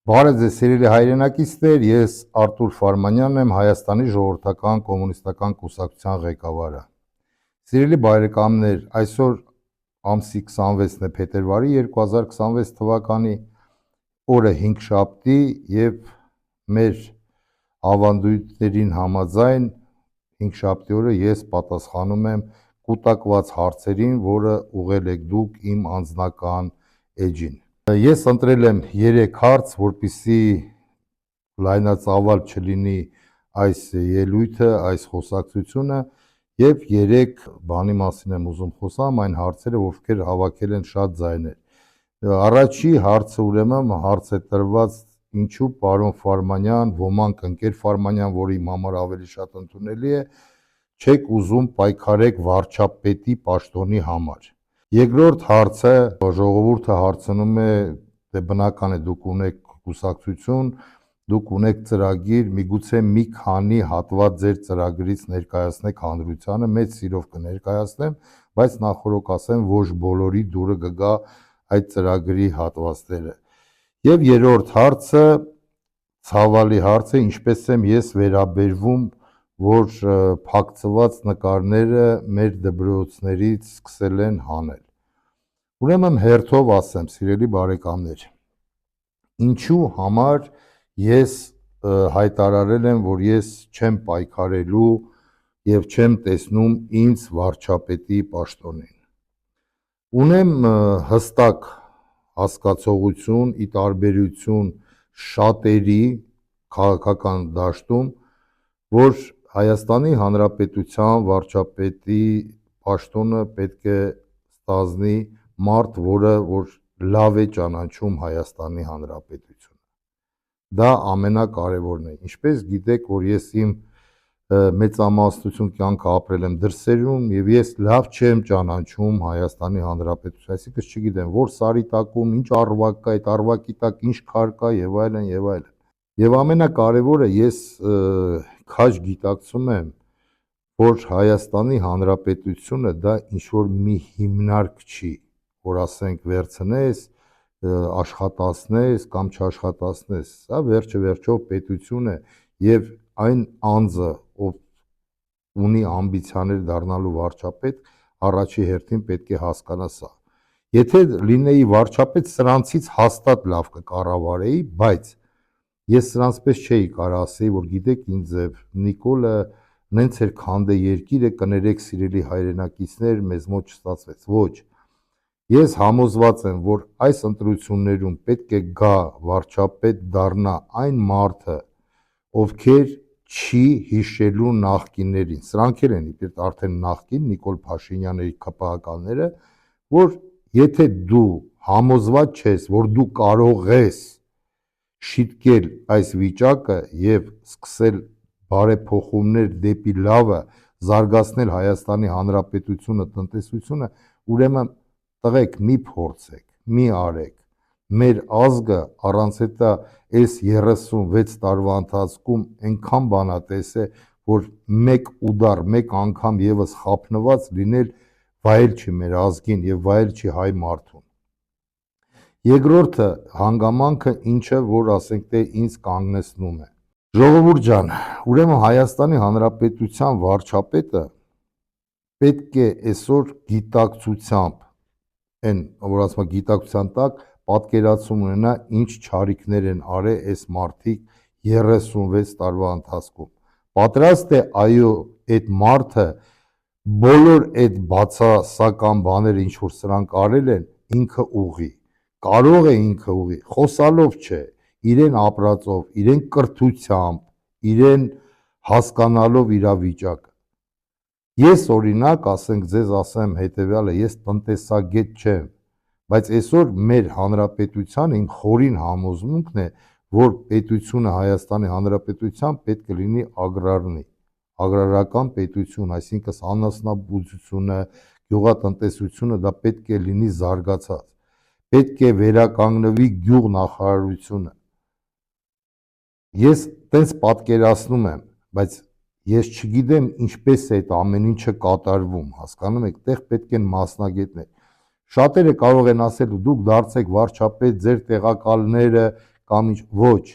Բարև ձեզ սիրելի հայրենակիցներ, ես Արտուր Ֆարմանյանն եմ, Հայաստանի ժողովրդական կոմունիստական կուսակցության ղեկավարը։ Սիրելի բարեկամներ, այսօր ամսի 26-ն է փետրվարի 2026 թվականի, օրը 5-շաբթի եւ մեր ավանդույթներին համաձայն 5-շաբթի օրը ես պատասխանում եմ կուտակված հարցերին, որը ուղղել եք դուք իմ անձնական էջին։ Ես ընտրել եմ 3 հարց, որպեսզի լայնածավալ չլինի այս ելույթը, այս խոսակցությունը եւ 3 բանի մասին եմ ուզում խոսամ, այն հարցերը, ովքեր հավաքել են շատ ձայներ։ Առաջի հարցը ուրեմն հարց է տրված ինչու պարոն Ֆարմանյան, ոմանք ընկեր Ֆարմանյան, որը իմ համար ավելի շատ ընդունելի է, չեք ուզում պայքարեք վարչապետի պաշտոնի համար։ Երկրորդ հարցը ժողովուրդը հարցնում է, դե բնական է դուք ունեք կուսակցություն, դուք ունեք ծրագիր, միգուցե մի քանի հատված ձեր ծրագրից ներկայացնեք հանրությանը, մեծ սիրով կներկայացնեմ, բայց նախորդ ասեմ, ոչ բոլորի դուրը կգա այդ ծրագրի հատվածները։ Եվ երրորդ հարցը, ցավալի հարցը, ինչպես եմ ես վերաբերվում, որ փակցված նկարները մեր դպրոցներից սկսել են հանել։ Ուրեմն հերթով ասեմ, սիրելի բարեկամներ, ինչու համար ես հայտարարել եմ, որ ես չեմ պայքարելու եւ չեմ տեսնում ինձ վարչապետի պաշտոնին։ Ունեմ հստակ հասկացողություն ի տարբերություն շատերի քաղաքական դաշտում, որ Հայաստանի Հանրապետության վարչապետի պաշտոնը պետք է ստանձնի մարդ, որը լավ է ճանաչում Հայաստանի Հանրապետությունը։ Դա ամենակարևորն է։ Ինչպես գիտեք, որ ես իմ մեծամասնություն կյանքը ապրել եմ դրսերում եւ ես լավ չեմ ճանաչում Հայաստանի Հանրապետություն, այսինքն չգիտեմ, որ սարի տակում ինչ առվակ կա, այդ առվակի տակ ինչ քար կա եւ այլն եւ այլն։ Եվ ամենակարևորը ես քաջ գիտակցում եմ, որ Հայաստանի Հանրապետությունը դա ինչ-որ մի հիմնարկ չի, որ ասենք վերցնես, աշխատացնես կամ չաշխատացնես, սա վերջը վերջով պետություն է եւ այն անձը, ով ունի ամբիցիաներ դառնալու վարչապետ, առաջի հերթին պետք է հասկանա սա։ Եթե լինեի վարչապետ, սրանցից հաստատ լավ կկառավարեի, բայց ես սրանց պես չէի կարող ասեի, որ գիտեք ինձ Նիկոլը նենց էր քանդե երկիրը, կներեք սիրելի հայրենակիցներ, մեզ մոտ չստացվեց։ Ոչ։ Ես համոզված եմ, որ այս ընտրություններում պետք է գա վարչապետ դառնա այն մարդը, ովքեր չի հիշելու նախկիններին։ Սրանք էլ են իբր արդեն նախկին Նիկոլ Փաշինյանների ԿՊԱ-ականները, որ եթե դու համոզված ես, որ դու կարող ես շիտկել այս վիճակը եւ սկսել բարեփոխումներ դեպի լավը, զարգացնել Հայաստանի Հանրապետությունը, տնտեսությունը, ուրեմն տղեկ մի փորձեք, մի արեք։ Մեր ազգը առանց հետա այս 36 տարվա ընթացքում այնքան բան է տեսել, որ մեկ ուդար, մեկ անգամ եւս խափնված լինել վայել չի մեր ազգին եւ վայել չի հայ մարդուն։ Երկրորդը հանգամանքը ինչը, որ ասենք թե ինձ կանգնեցնում է։ Ժողովուրդ ջան, ուրեմն Հայաստանի Հանրապետության վարչապետը պետք է այսօր գիտակցությամբ, այն որ ասում է գիտակցության տակ, պատկերացում ունենա ինչ չարիքներ են արել այս մարդիկ 36 տարվա ընթացքում։ Պատրաստ է այո այդ մարդը բոլոր այդ բացասական բաները, ինչ որ սրանք արել են, ինքը ուղի։ Կարող է ինքը ուղի, խոսալով չէ, իրեն ապրածով, իրեն կրթությամբ, իրեն հասկանալով իրավիճակը։ Ես օրինակ, ասենք ձեզ ասեմ հետեւյալը, ես տնտեսագետ չեմ, բայց այսօր մեր հանրապետության իմ խորին համոզմունքն է, որ պետությունը Հայաստանի Հանրապետության պետք է լինի ագրարական պետություն, այսինքն անասնաբուծությունը, գյուղատնտեսությունը դա պետք է լինի զարգացած։ Պետք է վերականգնվի գյուղնախարարությունը։ Ես տենց պատկերացնում եմ, բայց ես չգիտեմ ինչպես է այդ ամեն ինչը կատարվում, հասկանում եք, տեղ պետք են մասնագետներ։ Շատերը կարող են ասել, դուք դարձեք վարչապետ, ձեր տեղակալները կամ ինչ, ոչ։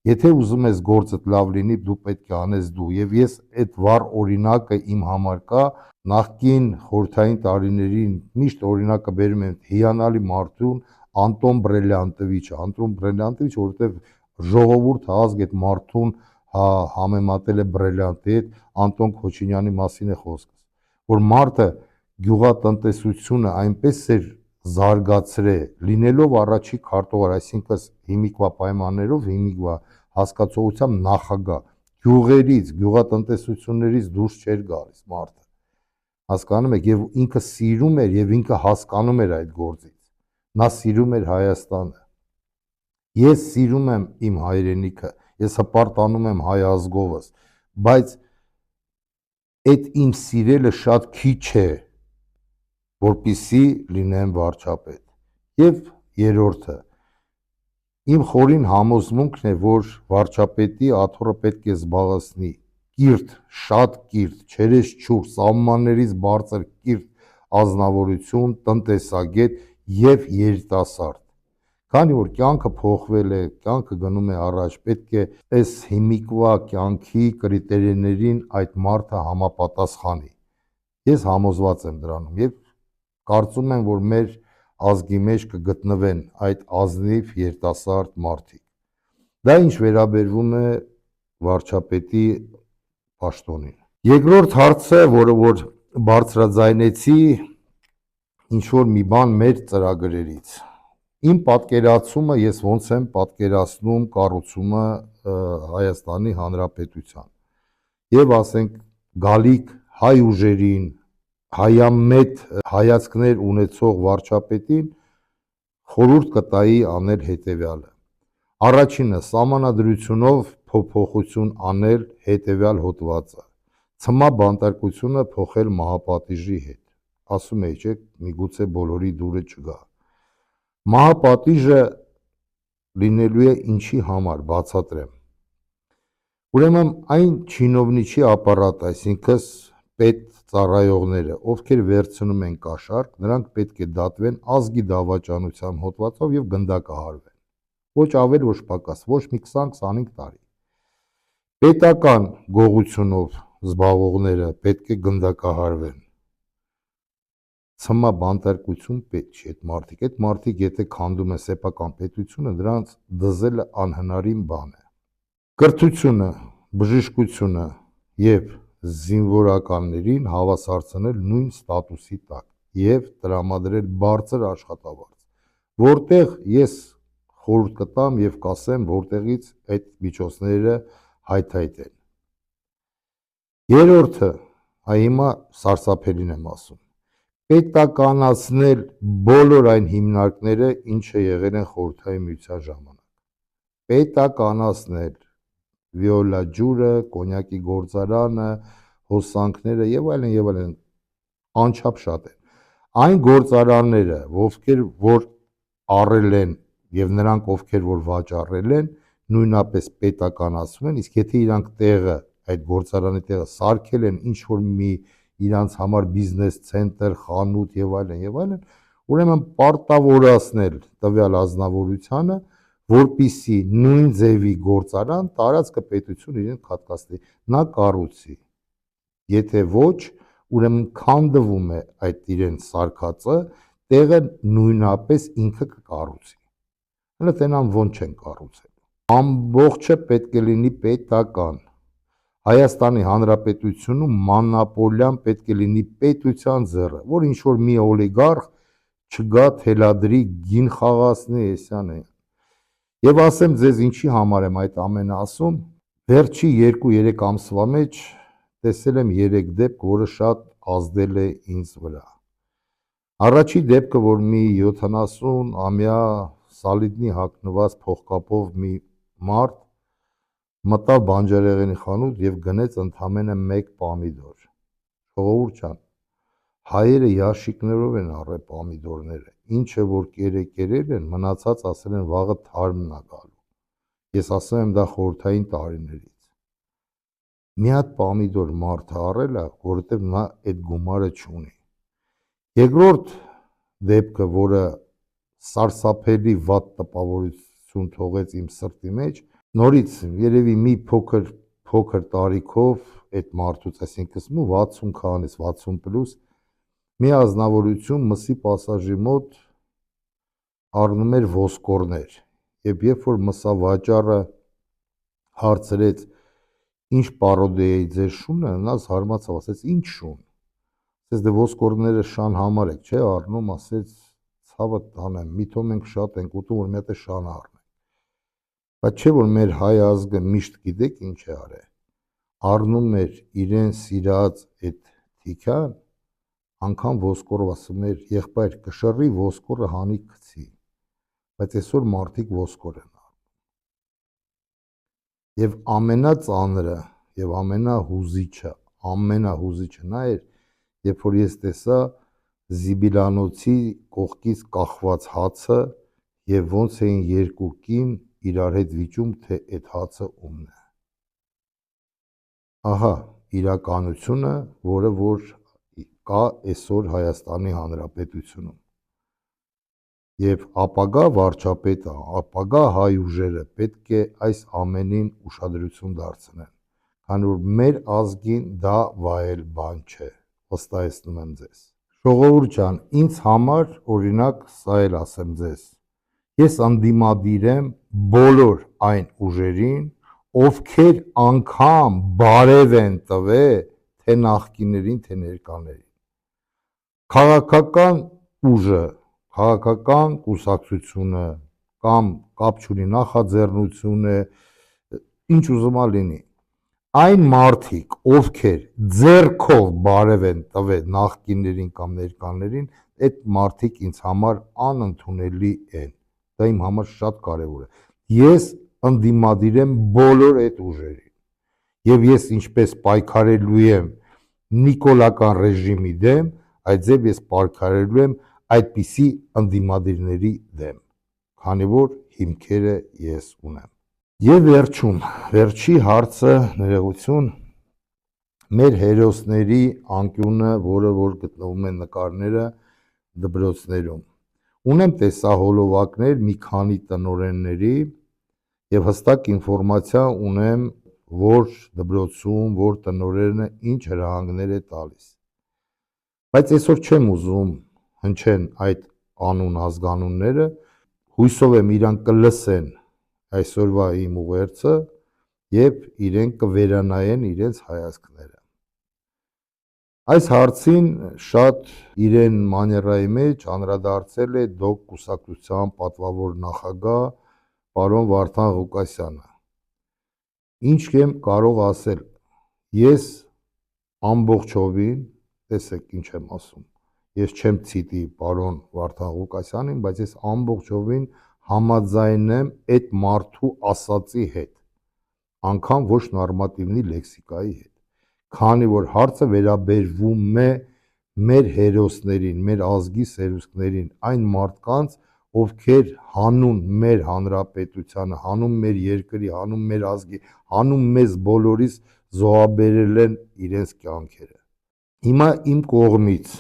Եթե ուզում ես գործդ լավ լինի, դու պետք է անես դու, եւ ես այդ վառ օրինակը իմ համար կա, նախկին խորհրդային տարիներին միշտ օրինակը բերում եմ հիանալի մարդուն Անտոն Բրելյանտովիչ, որովհետեւ ժողովուրդը ազգ այդ մարդուն համեմատել է Բրելյանտի հետ, Անտոն Քոչինյանի մասին է խոսքը, որ մարդը գյուղատնտեսությունը այնպես էր զարգացրել, լինելով առաջի քարտուղար, այսինքն հիմիկվա պայմաններով, հիմիկվա հասկացողությամբ նախագահ, գյուղերից, գյուղատնտեսություններից դուրս չէր գալիս մարդը, հասկանում եք, եւ ինքը սիրում էր եւ ինքը հասկանում էր այդ գործից, նա սիրում էր Հայաստանը, ես սիրում եմ իմ հայրենիքը, ես հպարտանում եմ հայ ազգովս, բայց այդ իմ սիրելը շատ քիչ է, որպեսզի լինեմ վարչապետ, եւ երրորդը, իմ խորին համոզմունքն է, որ վարչապետի աթոռը պետք է զբաղեցնի կիրթ, շատ կիրթ, չերես-չուր, սահմաններից բարձր կիրթ ազնվորություն, տնտեսագետ եւ երիտասարդ։ Քանի որ կյանքը փոխվել է, կյանքը գնում է առաջ, պետք է այս հիմիկվա կյանքի կրիտերիաներին այդ մարդը համապատասխանի։ Ես համոզված եմ դրանում եւ կարծում եմ, որ մեր ազգի մեջ կգտնվեն այդ ազնիվ երիտասարդ մարդիկ։ Դա ինչ վերաբերվում է վարչապետի պաշտոնին։ Երկրորդ հարցը, որը որ բարձրաձայնեցի, ինչ որ մի բան մեր ծրագրերից։ Իմ պատկերացումը ես ոնց եմ պատկերացնում կառուցումը Հայաստանի Հանրապետության։ Եվ ասենք գալիք հայ ուժերին, հայամետ հայացքներ ունեցող վարչապետին խորհուրդ կտայի անել հետևյալը. առաջինը սահմանադրությունով փոփոխություն անել հետևյալ հոդվածը. ցմահ բանտարկությունը փոխել մահապատիժի հետ, ասում էի, չէ, միգուցե բոլորի դուրը չգա, մահապատիժը լինելու է ինչի համար, բացատրեմ, ուրեմն այն չինովնիչի ապարատը, այսինքն պետ ծառայողները, ովքեր վերցնում են կաշառք, նրանք պետք է դատվեն ազգի դավաճանության հոդվածով եւ գնդակահարվեն, ոչ ավել, ոչ պակաս, ոչ մի 20-25 տարի, պետական գողությունով զբաղվողները պետք է գնդակահարվեն, ցմահ բանտարկություն պետք չի, այդ մարդիկ եթե քանդում են սեփական պետությունը, դրանց դզելը անհնարին բան է, կրթությունը, բժշկությունը եւ զինվորականներին հավասարցնել նույն ստատուսի տակ եւ տրամադրել բարձր աշխատավարձ, որտեղ ես խորհուրդ կտամ եւ կասեմ, որտեղից այդ միջոցները հայթայթ են։ Երրորդը, հիմա սարսափելին եմ ասում, պետականացնել բոլոր այն հիմնարկները, ինչը եղել են խորհրդային միության ժամանակ, պետականացնել Վիոլա ջուրը, կոնյակի գործարանը, հոսանքները եւ այլն, անչափ շատ են։ Այն գործարանները, ովքեր որ առել են եւ նրանք ովքեր որ վաճառել են, նույնապես պետականացվում են, իսկ եթե իրանք տեղը, այդ գործարանի տեղը սարքել են ինչ որ մի իրանց համար բիզնես ցենտր, խանութ եւ այլն, ուրեմն պարտավորացնել տվյալ ազնվորությանը, որպիսի նույն ձևի գործարան տարածքը պետություն իրեն հատկացնի, նա կառուցի, եթե ոչ, ուրեմն քանդվում է այդ իրեն սարքածը, տեղը նույնապես ինքը կկառուցի, հələ տենան ոնց չեն կառուցել, ամբողջը պետք է լինի պետական, Հայաստանի Հանրապետությունում մանապոլյան պետք է լինի պետության ձեռը, որ ինչ որ մի օլիգարխ չգա թելադրի գին խաղացնի, էսյան է։ Եվ ասեմ ձեզ ինչի համար եմ այդ ամենը ասում, վերջի 2-3 ամսվա մեջ տեսել եմ 3 դեպք, որը շատ ազդել է ինձ վրա։ Առաջի դեպքը, որ մի 70-ամյա սալիդնի հագնված փողկապով մի մարդ մտավ բանջարեղենի խանութ եւ գնեց ընդամենը 1 պամիդոր։ Ժողովուրդ ջան, հայերը ящикներով են առել պամիդորները, ինչը որ կերել են, մնացած ասել են վաղը թարմն է գալու։ Ես ասում եմ դա խորհրդային տարիներից։ Մի հատ պամիդոր մարդը առել է, որովհետև նա այդ գումարը չունի։ Երկրորդ դեպքը, որը սարսափելի վատ տպավորություն ազդեցություն թողեց իմ սրտի մեջ։ Նորից երևի մի փոքր տարիքով այդ մարդուց, այսինքն 60 քանից 60 պլյուս մի ազնվորություն մսի պասաժի մոտ առնում էր ոսկորներ, եւ երբ որ մսավաճառը հարցրեց ինչ պարոդի է ձեր շունը, նա զարմացավ, ասեց ինչ շուն։ Ասեց դե ոսկորները շան համար եք, չէ՞ առնում, ասեց ցավը տանեմ, միթո մենք շատ ենք ուտում, որ մի հատ է շան առնենք։ Բայց չէ՞ որ մեր հայ ազգը միշտ գիտեք ինչ է արել։ Առնում էր իրեն սիրած այդ թիքան, անգամ ոսկորով ասում էր եղբայր կշռի ոսկորը հանի գցի, բայց այսօր մարդիկ ոսկոր են առնում։ Եվ ամենածանրը եւ ամենահուզիչը նա էր, երբ որ ես տեսա Զիբիլանոցի կողքից կախված հացը եւ ոնց էին երկու կին իրար հետ վիճում, թե այդ հացը ումն է։ Ահա իրականությունը, որը որ կա այսօր Հայաստանի Հանրապետությունում։ Եվ ապագա վարչապետը, ապագա հայ ուժերը պետք է այս ամենին ուշադրություն դարձնեն, քանի որ մեր ազգին դա վայել բան չէ, վստահեցնում եմ ձեզ։ Ժողովուրդ ջան, ինձ համար օրինակ սա էլ ասեմ ձեզ, ես անդիմադիր եմ բոլոր այն ուժերին, ովքեր անգամ բարև են տվել թե նախկիններին, թե ներկաներին։ Քաղաքական ուժը, քաղաքական կուսակցությունը կամ կապ չունի նախաձեռնությունը, ինչ ուզում լինի, այն մարդիկ, ովքեր ձեռքով բարև են տվել նախկիններին կամ ներկաներին, այդ մարդիկ ինձ համար անընդունելի են։ Դա իմ համար շատ կարևոր է։ Ես ընդդիմադիր եմ բոլոր այդ ուժերին։ Եվ ես ինչպես պայքարելու եմ նիկոլական ռեժիմի դեմ, այդպես ես պայքարելու եմ այդպիսի ընդդիմադիրների դեմ, քանի որ հիմքերը ես ունեմ։ Եվ վերջում, վերջի հարցը, ներողություն, մեր հերոսների անկյունը, որը որ գտնվում են նկարները դպրոցներում։ Ունեմ տեսահոլովակներ մի քանի տնօրենների եւ հստակ ինֆորմացիա ունեմ, որ դպրոցում, որ տնօրենը ինչ հրահանգներ է տալիս։ Բայց այսօր չեմ ուզում հնչեն այդ անուն ազգանունները, հույսով եմ իրանք կլսեն այսօրվա իմ ուղերձը եւ իրենք կվերանայեն իրենց հայացքները։ Այս հարցին շատ իրեն մաներայի մեջ անդրադարձել է ԴՕԿ կուսակցության պատվավոր նախագահ պարոն Վարդան Ղուկասյանը։ Ինչ եմ կարող ասել, ես ամբողջովին, տեսեք ինչ եմ ասում, ես չեմ ցիտի պարոն Վարդան Ղուկասյանին, բայց ես ամբողջովին համաձայն եմ այդ մարդու ասածի հետ, անգամ ոչ նորմատիվնի լեքսիկայի հետ, քանի որ հարցը վերաբերվում է մեր հերոսներին, մեր ազգի սերունդներին, այն մարդկանց, ովքեր հանուն մեր հանրապետությանը, հանուն մեր երկրի, հանուն մեր ազգի, հանուն մեզ բոլորիս զոհաբերել են իրենց կյանքերը։ Հիմա իմ կողմից,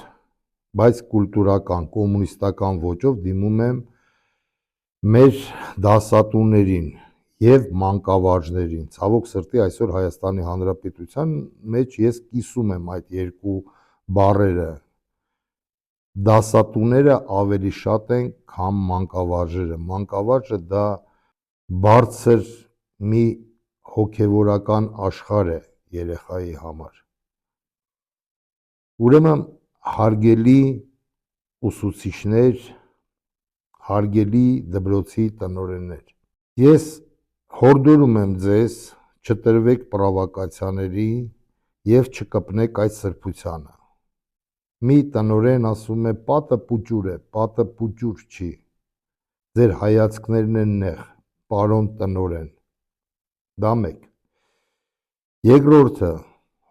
բայց կուլտուրական, կոմունիստական ոճով դիմում եմ մեր դասատուներին եւ մանկավարժներին։ Ցավոք սրտի այսօր Հայաստանի Հանրապետության մեջ ես կիսում եմ այդ երկու բառերը։ Դասատուները ավելի շատ են, քան մանկավարժերը։ Մանկավարժը դա բարձր մի հոգևորական աշխարհ է երեխայի համար։ Ուրեմն հարգելի ուսուցիչներ, հարգելի դպրոցի տնօրեններ, ես հորդորում եմ ձեզ չտրվեք պրովոկացիաների եւ չկպնեք այդ սրբությանը։ Մի տնօրեն ասում է պատը պուճուր է, պատը պուճուր չի։ Ձեր հայացքներն են նեղ, պարոն տնօրեն։ Դա մեկ։ Երկրորդը,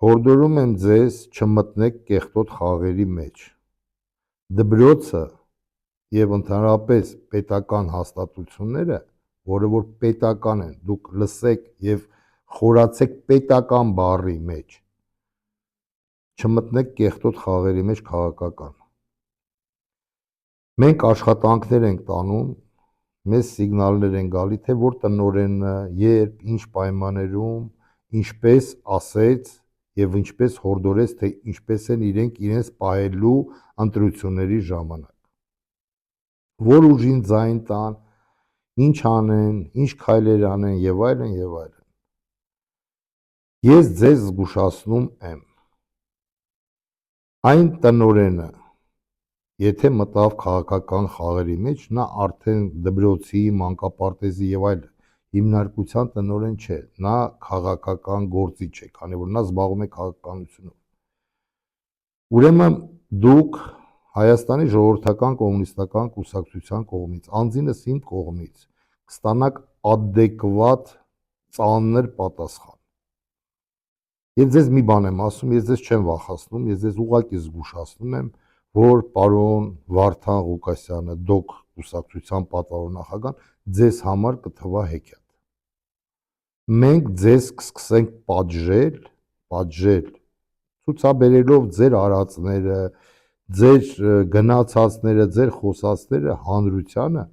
հորդորում եմ ձեզ չմտնեք կեղտոտ խաղերի մեջ։ Դպրոցը եւ ընդհանրապես պետական հաստատությունները, որը որ պետական են, դուք լսեք եւ խորացեք պետական բառի մեջ, չմտնեք կեղտոտ խաղերի մեջ քաղաքական։ Մենք աշխատանքներ ենք տանում մեզ սիգնալներ են գալի, թե որ տնօրենը երբ, ինչ պայմաններում, ինչպես ասեց եւ ինչպես հորդորեց, թե ինչպես են իրենց պահելու ընտրությունների ժամանակ։ Որ ուժին ձայն տան, ինչ անեն, ինչ քայլեր անեն եւ այլն եւ այլն։ Ես ձեզ զգուշացնում եմ, այն տնօրենը, եթե մտավ քաղաքական խաղերի մեջ, նա արդեն դպրոցի, մանկապարտեզի եւ այլ հիմնարկության տնօրեն չէ, նա քաղաքական գործիչ է, քանի որ նա զբաղվում է քաղաքականությունով։ Ուրեմն դուք Հայաստանի ժողովրդական կոմունիստական կուսակցության կողմից, անձինս իմ կողմից կստանաք adekvat ծանր պատասխան։ Ես ձեզ մի բան եմ ասում, ես ձեզ չեմ վախեցնում, ես ձեզ ուղղակի զգուշացնում եմ, որ պարոն Վարդան Ղուկասյանը, դոկ կուսակցության պատվավոր նախագահան, ձեզ համար կթվա հեքիաթ։ Մենք ձեզ կսկսենք պատժել, ցուցաբերելով ձեր արածները, ձեր գնացածները, ձեր խոսածները հանրությանը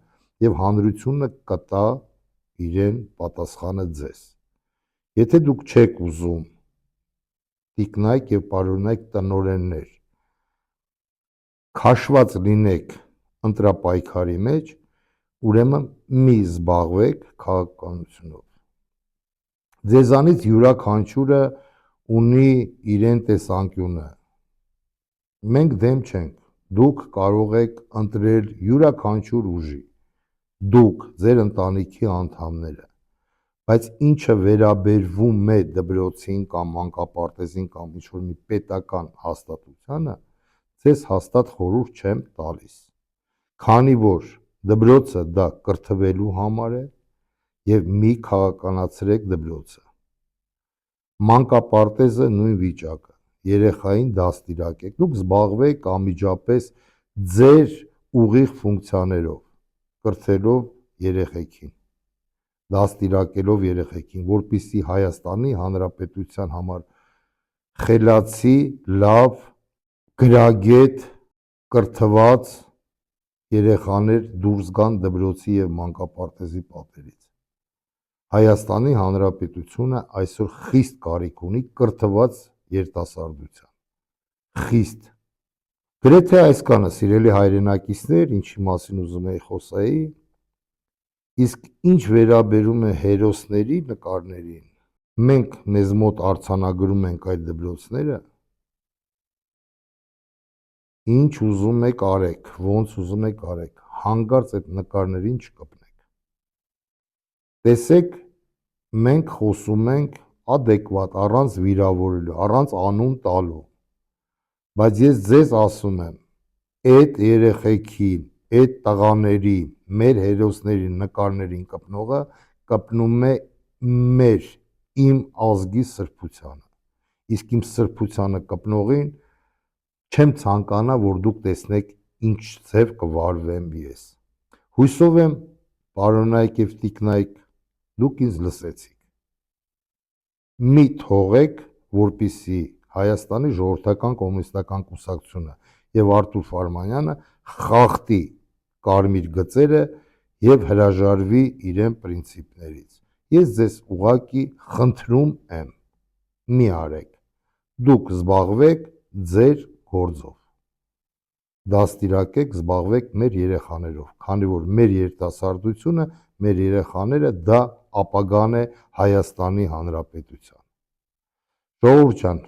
եւ հանրությունը կտա իրեն պատասխանը ձեզ։ Եթե դուք չեք ուզում տիկնայք եւ պարոնայք տնօրեններ քաշված լինեք ընտրապայքարի մեջ, ուրեմն մի զբաղվեք քաղաքականությունով։ Ձեզանից յուրաքանչյուրը ունի իրեն տեսանկյունը։ Մենք դեմ չենք, դուք կարող եք ընտրել յուրաքանչյուր ուժի, դուք, ձեր ընտանիքի անդամները, բայց ինչը վերաբերվում է դպրոցին կամ մանկապարտեզին կամ ինչ-որ մի պետական հաստատությանը, ձեզ հաստատ խորհուրդ չեմ տալիս, քանի որ դպրոցը դա կրթվելու համար է եւ մի քաղաքականացրեք դպրոցը։ Մանկապարտեզը նույն վիճակը, երեխային դաստիարակեք, դուք զբաղվեք անմիջապես ձեր ուղիղ ֆունկցիաներով, կրթելով երեխեքին, դաստիարակելով երեխեքին, որպեսզի Հայաստանի Հանրապետության համար խելացի, լավ, գրագետ, կրթված երեխաներ դուրս գան դպրոցի եւ մանկապարտեզի պատերից։ Հայաստանի Հանրապետությունը այսօր խիստ կարիք ունի կրթված երիտասարդության։ Խիստ։ Գրեթե այսքանը, սիրելի հայրենակիցներ, ինչի մասին ուզում էի խոսեի, իսկ ինչ վերաբերում է հերոսների նկարներին, մենք մեզ մոտ արձանագրում ենք այդ դպրոցները, ինչ ուզում եք արեք, ոնց ուզում եք արեք, հանկարծ այդ նկարներին չկպնեք։ Տեսեք, մենք խոսում ենք adekvat, առանց վիրավորելու, առանց անուն տալու, բայց ես ձեզ ասում եմ, այդ երեխեքին, այդ տղաների, մեր հերոսների նկարներին կպնողը կպնում է իմ ազգի սրբությանը, իսկ իմ սրբությանը կպնողին չեմ ցանկանա, որ դուք տեսնեք ինչ ձև կվարվեմ ես։ Հույսով եմ, պարոնայք եւ տիկնայք, դուք ինձ լսեցիք։ Մի թողեք, որպեսզի Հայաստանի ժողովրդական կոմունիստական կուսակցությունը եւ Արթուր Ֆարմանյանը խախտի կարմիր գծերը եւ հրաժարվի իրեն պրինցիպներից։ Ես ձեզ ուղղակի խնդրում եմ, մի արեք, դուք զբաղվեք ձեր գործով, դաստիարակեք, զբաղվեք մեր երեխաներով, քանի որ մեր երիտասարդությունը, մեր երեխաները դա ապագան է Հայաստանի Հանրապետության։ Ժողովուրդ ջան,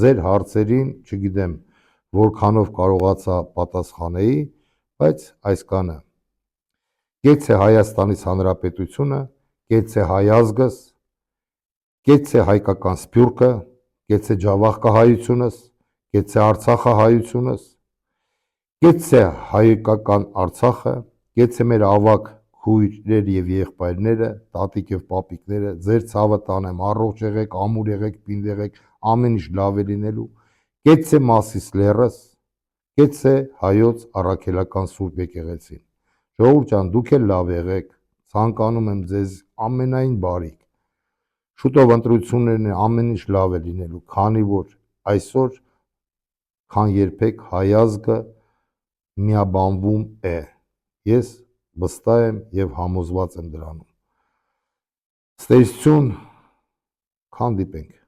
ձեր հարցերին, չգիտեմ, որքանով կարողացա պատասխանեի, բայց այսքանը։ Գեցե Հայաստանից Հանրապետությունը, գեցե հայ ազգս, գեցե հայկական սփյուռքը, գեցե ջավախկահայությունս, գեցե Արցախահայությունս, գեցե հայկական Արցախը, գեցե մեր ավագ քույրեր եւ եղբայրները, տատիկ եւ պապիկները, ձեր ցավը տանեմ, առողջ եղեք, ամուր եղեք, պինդ եղեք, ամեն ինչ լավ է լինելու, գեցե Մասիս լեռս, գեցե հայոց առաքելական Սուրբ եկեղեցին։ Ժողովուրդ ջան, դուք էլ լավ եղեք, ցանկանում եմ ձեզ ամենայն բարիք։ Շուտով ընտրություններն են, ամեն ինչ լավ է լինելու, քանի որ այսօր քան երբեք հայ ազգը միաբանվում է։ Ես վստահ եմ եւ համոզված եմ դրանում։ Ստեյցություն, քանդիպենք։